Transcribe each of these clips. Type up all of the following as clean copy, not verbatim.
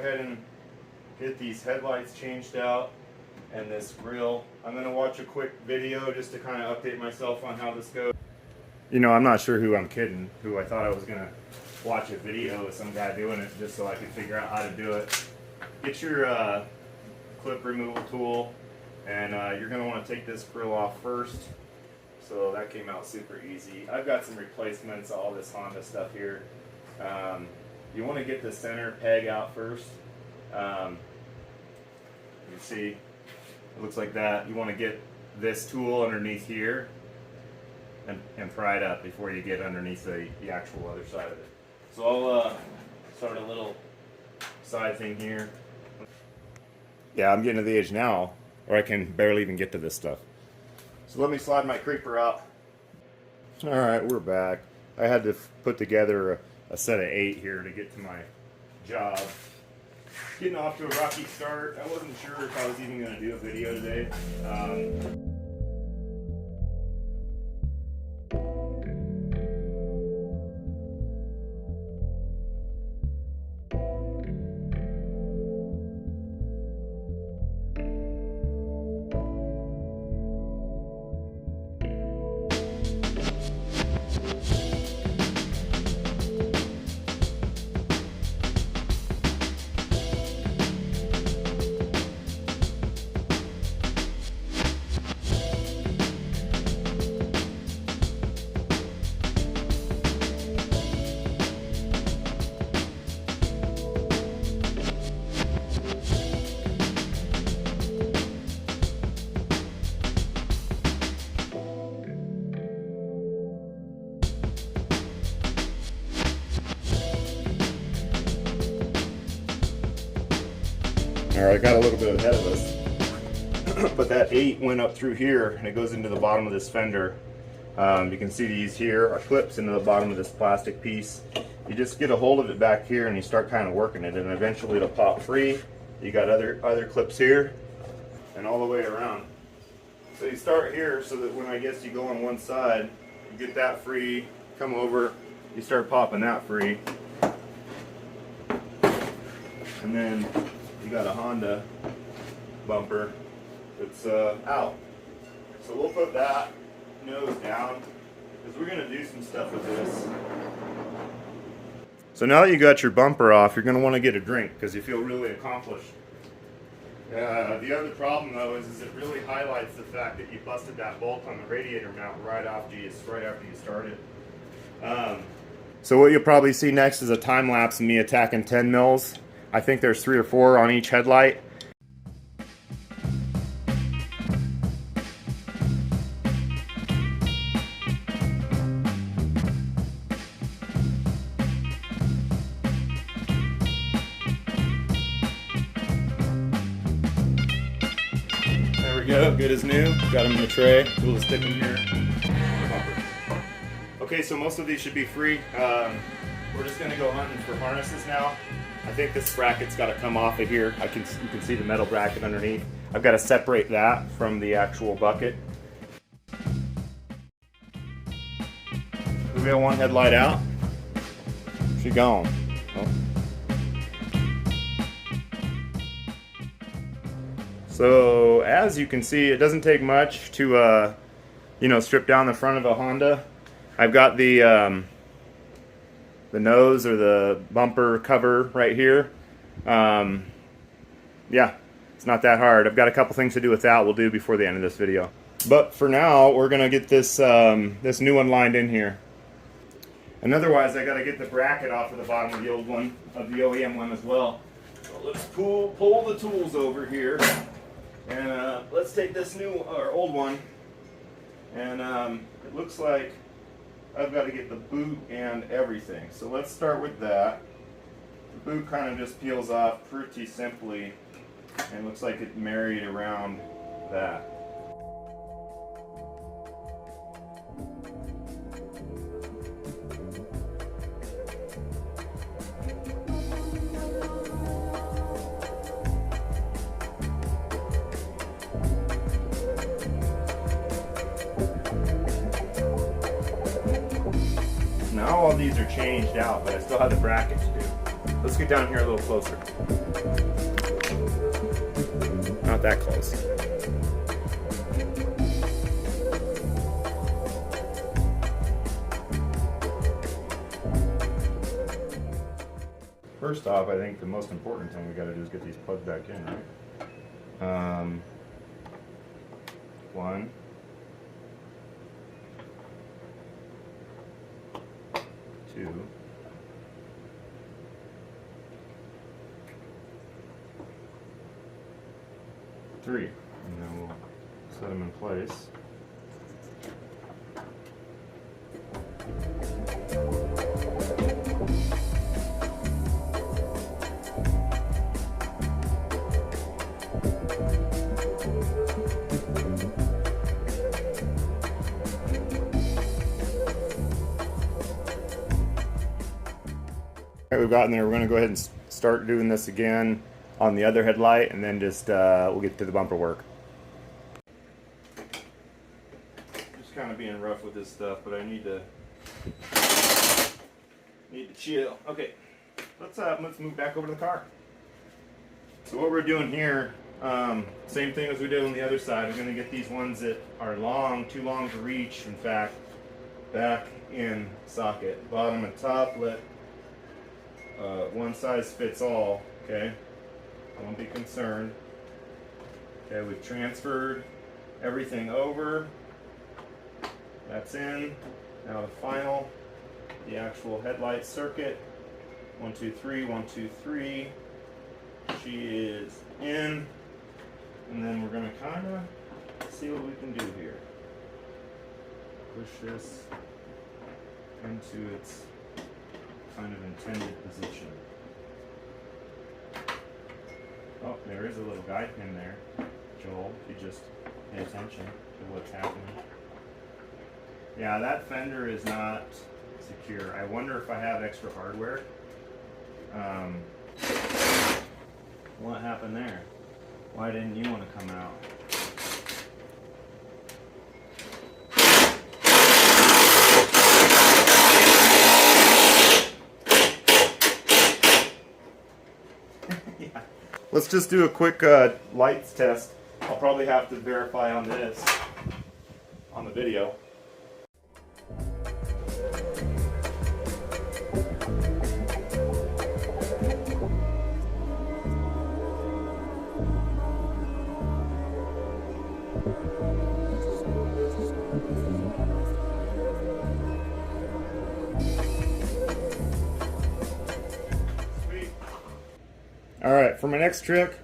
ahead and get these headlights changed out and this grill. I'm going to watch a quick video just to kind of update myself on how this goes. You know, I'm not sure who I'm kidding, who I thought I was going to watch a video of some guy doing it just so I could figure out how to do it. Get your clip removal tool, and you're going to want to take this grill off first. So that came out super easy. I've got some replacements, all this Honda stuff here. You want to get the center peg out first. You see, it looks like that. You want to get this tool underneath here and pry it up before you get underneath the actual other side of it. So I'll start a little side thing here. Yeah, I'm getting to the age now where I can barely even get to this stuff. So let me slide my creeper out. Alright, we're back. I had to put together a set of 8 here to get to my job. Getting off to a rocky start. I wasn't sure if I was even going to do a video today. Alright, I got a little bit ahead of us, but that 8 went up through here and it goes into the bottom of this fender. You can see these here are clips into the bottom of this plastic piece. You just get a hold of it back here and you start kind of working it, and eventually it'll pop free. You got other clips here and all the way around. So you start here so that when I guess you go on one side, you get that free, come over, you start popping that free, and then you got a Honda bumper that's out. So we'll put that nose down because we're going to do some stuff with this. So now that you got your bumper off, you're going to want to get a drink because you feel really accomplished. The other problem though is it really highlights the fact that you busted that bolt on the radiator mount right after you started. So what you'll probably see next is a time lapse of me attacking 10 mils. I think there's 3 or 4 on each headlight. There we go, good as new. Got them in the tray. We'll stick them here. Okay, so most of these should be free. We're just gonna go hunting for harnesses now. I think this bracket's got to come off of here. You can see the metal bracket underneath. I've got to separate that from the actual bucket. We got one headlight out. She gone. Oh. So as you can see, it doesn't take much to strip down the front of a Honda. I've got the nose or the bumper cover right here. Yeah, it's not that hard. I've got a couple things to do with that we'll do before the end of this video. But for now, we're gonna get this this new one lined in here. And otherwise, I gotta get the bracket off of the bottom of the old one, of the OEM one as well. So let's pull the tools over here, and let's take this new or old one. And it looks like I've got to get the boot and everything. So let's start with that. The boot kind of just peels off pretty simply and looks like it married around that. Now all these are changed out, but I still have the bracket to do. Let's get down here a little closer. Not that close. First off, I think the most important thing we got to do is get these plugged back in, right? One. Two. Three. And then we'll set them in place. All right, we've gotten there. We're going to go ahead and start doing this again on the other headlight, and then just we'll get to the bumper work. Just kind of being rough with this stuff, but I need to chill. Okay, let's move back over to the car. So what we're doing here, same thing as we did on the other side. We're going to get these ones that are long, too long to reach, in fact, back in socket. Bottom and top, let one size fits all, okay? I won't be concerned. Okay, we've transferred everything over. That's in. Now the final, the actual headlight circuit. 1, 2, 3, 1, 2, 3. She is in. And then we're going to kind of see what we can do here. Push this into its kind of intended position. Oh, there is a little guide pin there, Joel, if you just pay attention to what's happening. Yeah, that fender is not secure. I wonder if I have extra hardware. What happened there? Why didn't you want to come out? Yeah. Let's just do a quick lights test. I'll probably have to verify on this, on the video. Alright, for my next trick,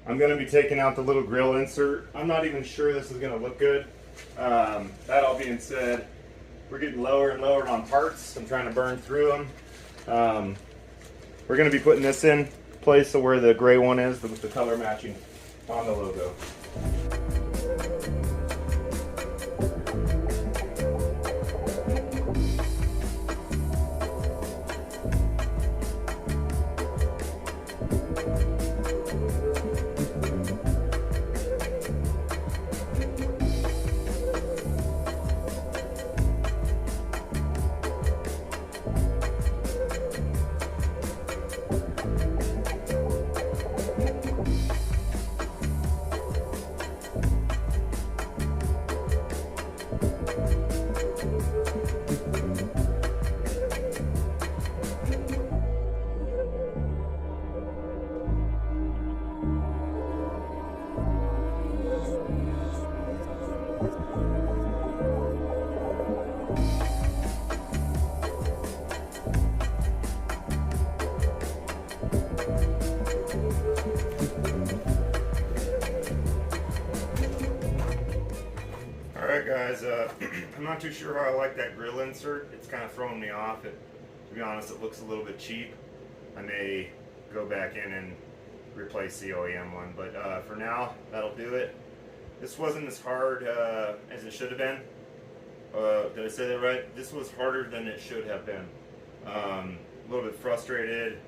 I'm going to be taking out the little grill insert. I'm not even sure this is going to look good. That all being said, we're getting lower and lower on parts. I'm trying to burn through them. We're going to be putting this in place of where the gray one is with the color matching on the logo. Alright guys, I'm not too sure how I like that grill insert. It's kind of throwing me off. To be honest, it looks a little bit cheap. I may go back in and replace the OEM one, but for now, that'll do it. This wasn't as hard as it should have been. Did I say that right? This was harder than it should have been. A little bit frustrated,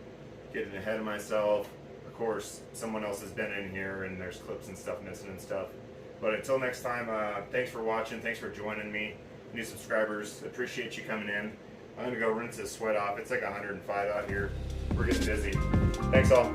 getting ahead of myself. Of course, someone else has been in here and there's clips and stuff missing and stuff. But until next time, thanks for watching. Thanks for joining me. New subscribers, appreciate you coming in. I'm going to go rinse this sweat off. It's like 105 out here. We're getting busy. Thanks all.